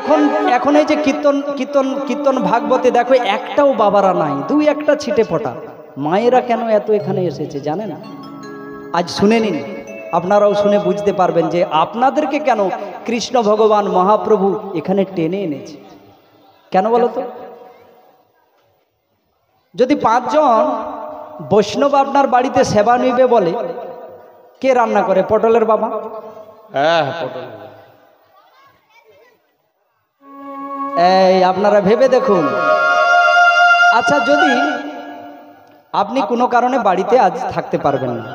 এখন এখন এই যে কীর্তন কীর্তন কীর্তন ভাগবতে দেখো একটাও বাবারা নাই, দুই একটা ছিটে ফোটা। মায়েরা কেন এত এখানে এসেছে জানেন? আজ শুনে নিন, আপনারাও শুনে বুঝতে পারবেন যে আপনাদেরকে কেন কৃষ্ণ ভগবান মহাপ্রভু এখানে টেনে এনেছে। কেন বলো তো? যদি 5 জন বৈষ্ণব আপনার বাড়িতে সেবা নিবে বলে, কে রান্না করে? পটলের বাবা। হ্যাঁ, পটল। এই আপনারা ভেবে দেখুন। আচ্ছা, যদি আপনি কোনো কারণে বাড়িতে আজ থাকতে পারবেন না,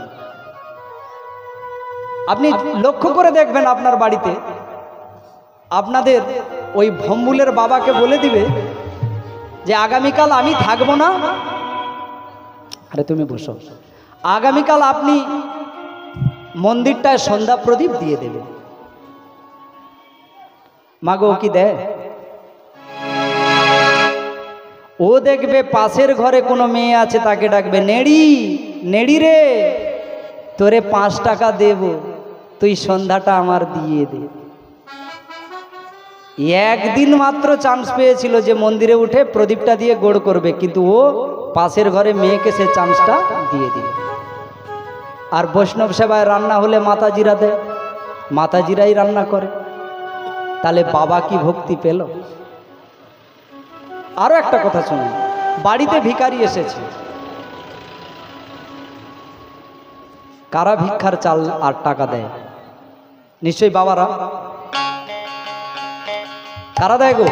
আপনি লক্ষ্য করে দেখবেন আপনার বাড়িতে আপনাদের ওই ভম্বুলের বাবাকে বলে দিবে যে আগামীকাল আমি থাকবো না, আরে তুমি বসো, আগামীকাল আপনি মন্দিরটায় সন্ধ্যা প্রদীপ দিয়ে দেবে। মাগো কি দেয়? ও দেখবে পাশের ঘরে কোনো মেয়ে আছে, তাকে ডাকবে, নেড়ি নেড়ি রে, তোরে 5 টাকা দেব, তুই সন্ধ্যাটা আমার দিয়ে দে। একদিন মাত্র চান্স পেয়েছিল যে মন্দিরে উঠে প্রদীপটা দিয়ে গোড় করবে, কিন্তু ও পাশের ঘরে মেয়েকে সে চান্সটা দিয়ে দিল। আর বৈষ্ণব সেবায় রান্না হলে মাতাজিরা দেয়, মাতাজিরাই রান্না করে। তাহলে বাবা কি ভক্তি পেল? আরো একটা কথা শুনুন, বাড়িতে ভিখারি এসেছে, কারা ভিক্ষার চাল আর টাকা দেয়? নিশ্চয়ই বাবারা। কারা দেয় গো?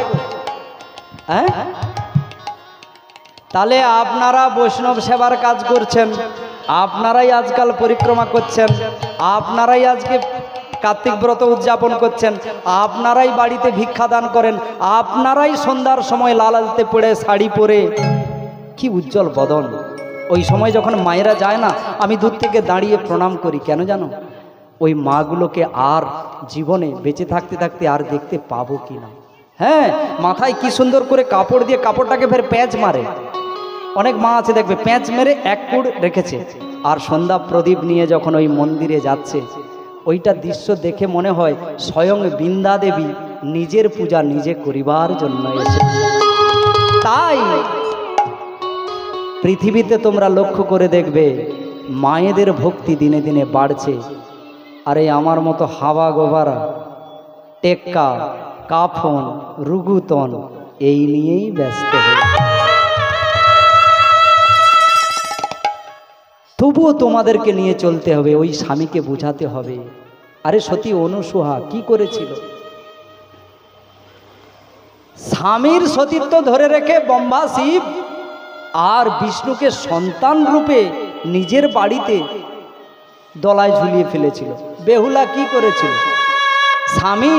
হ্যাঁ, তাহলে আপনারা বৈষ্ণব সেবার কাজ করছেন, আপনারাই আজকাল পরিক্রমা করছেন, আপনারাই আজকে কার্তিক ব্রত উদযাপন করছেন, আপনারাই বাড়িতে ভিক্ষা দান করেন, আপনারাই সন্ধ্যার সময় লাল আলতে পড়ে শাড়ি পরে, কি উজ্জ্বল বদন। ওই সময় যখন মায়েরা যায় না, আমি দূর থেকে দাঁড়িয়ে প্রণাম করি। কেন জানো? ওই মাগুলোকে আর জীবনে বেঁচে থাকতে থাকতে আর দেখতে পাবো কি না। হ্যাঁ, মাথায় কি সুন্দর করে কাপড় দিয়ে কাপড়টাকে ফের প্যাঁচ মারে। অনেক মা আছে দেখবে প্যাঁচ মেরে এক কুড় রেখেছে, আর সন্ধ্যা প্রদীপ নিয়ে যখন ওই মন্দিরে যাচ্ছে, ওইটা দৃশ্য দেখে মনে হয় স্বয়ং বৃন্দা দেবী নিজের পূজা নিজে করিবার জন্য এসেছে। তাই পৃথিবীতে তোমরা লক্ষ্য করে দেখবে মায়েদের ভক্তি দিনে দিনে বাড়ছে। আরে আমার মতো হাওয়া গোবারা, টেক্কা, কাফন, রুগুতন এই নিয়েই ব্যস্ত হয়ে, তবুও তোমাদেরকে নিয়ে চলতে হবে, ওই স্বামীকে বোঝাতে হবে। আরে সতী অনুসূয়া কি করেছিল? স্বামীর সতীত্ব ধরে রেখে ব্রহ্মা শিব আর বিষ্ণুকে সন্তান রূপে নিজের বাড়িতে দলায় ঝুলিয়ে ফেলেছিল। বেহুলা কি করেছিল? স্বামী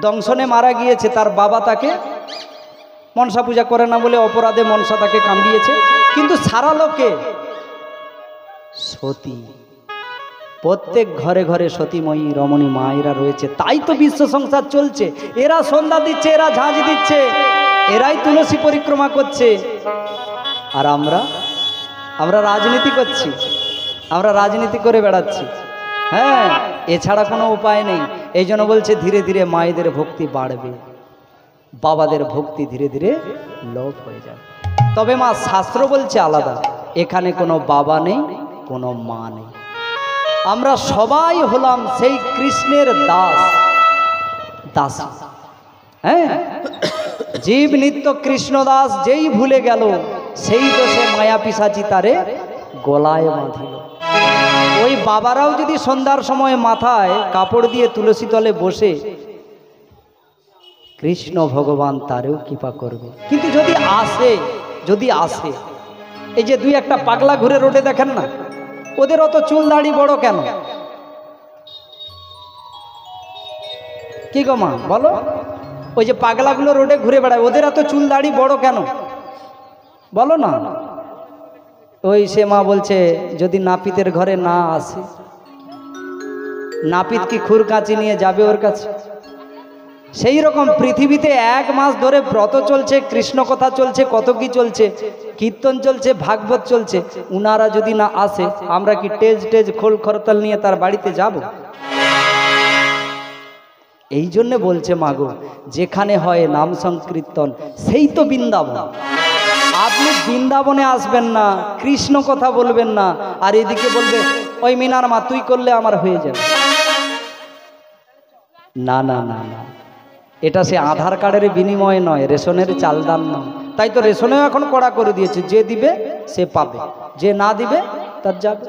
দংশনে মারা গিয়েছে, তার বাবা তাকে মনসা পূজা করে না বলে অপরাধে মনসা তাকে কামড়িয়েছে, কিন্তু সারা লোকে সতী। প্রত্যেক ঘরে ঘরে সতীময়ী রমণী মায়েরা রয়েছে, তাই তো বিশ্ব সংসার চলছে। এরা সন্ধ্যা দিচ্ছে, এরা ঝাঁঝ দিচ্ছে, এরাই তুলসী পরিক্রমা করছে, আর আমরা রাজনীতি করছি, আমরা রাজনীতি করে বেড়াচ্ছি। হ্যাঁ, এছাড়া কোনো উপায় নেই। এই জন্য বলছে ধীরে ধীরে মায়েদের ভক্তি বাড়বে, বাবাদের ভক্তি ধীরে ধীরে লোপ হয়ে যাবে। তবে মা শাস্ত্র বলছে আলাদা, এখানে কোনো বাবা নেই, কোনো মা নেই, আমরা সবাই হলাম সেই কৃষ্ণের দাস দাসী। হ্যাঁ, জীব নিত্য কৃষ্ণ দাস, যেই ভুলে গেল সেই দোষে মায়া পিশাচি তারে গলায় বাঁধিল। ওই বাবারাও যদি সন্ধ্যার সময় মাথায় কাপড় দিয়ে তুলসী তলে বসে, কৃষ্ণ ভগবান তারেও কৃপা করবে। কিন্তু যদি আসে এই যে 2-1 পাগলা ঘুরে রোডে দেখেন না, ওদের অত চুল দাড়ি বড় কেন? কি গো মা বলো? ওই যে পাগলাগুলো রোডে ঘুরে বেড়ায়, ওদের এত চুল দাড়ি বড় কেন বলো না? ওই সে মা বলছে যদি নাপিতের ঘরে না আসে, নাপিত কি খুর কাঁচি নিয়ে যাবে ওর কাছে? সেই রকম পৃথিবীতে 1 মাস ধরে ব্রত চলছে, কৃষ্ণ কথা চলছে, কত কি চলছে, কীর্তন চলছে, ভাগবত চলছে, উনারা যদি না আসে, আমরা কি টেজ খোল খরতাল নিয়ে তার বাড়িতে যাব? এই জন্যে বলছে মাগো, যেখানে হয় নাম সংকীর্তন সেই তো বৃন্দাবন। আপনি বৃন্দাবনে আসবেন না, কৃষ্ণ কথা বলবেন না, আর এদিকে বলবে ওই মিনার মা তুই করলে আমার হয়ে যাবে। না না না না, এটা সে আধার কার্ডের বিনিময়ে নয়, রেশনের চালদান নয়। তাই তো রেশনেও এখন কড়া করে দিয়েছে, যে দিবে সে পাবে, যে না দিবে তার যাবে।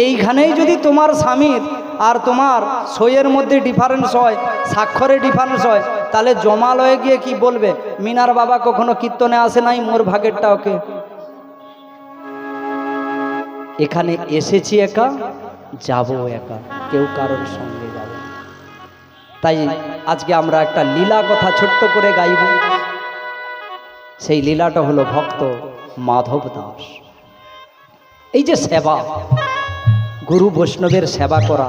এইখানেই যদি তোমার স্বামীর আর তোমার সইয়ের মধ্যে ডিফারেন্স হয়, স্বাক্ষরে ডিফারেন্স হয়, তাহলে জমালয়ে গিয়ে কি বলবে, মিনার বাবা কখনো কীর্তনে আসে নাই, মোর ভাগেরটা ওকে। এখানে এসেছি একা, যাব একা, কেউ কারোর সঙ্গে যাবে না। তাই আজকে আমরা একটা লীলা কথা ছোট্ট করে গাইব। সেই লীলাটা হলো ভক্ত মাধব দাস। এই যে সেবা, গুরু বৈষ্ণবের সেবা করা,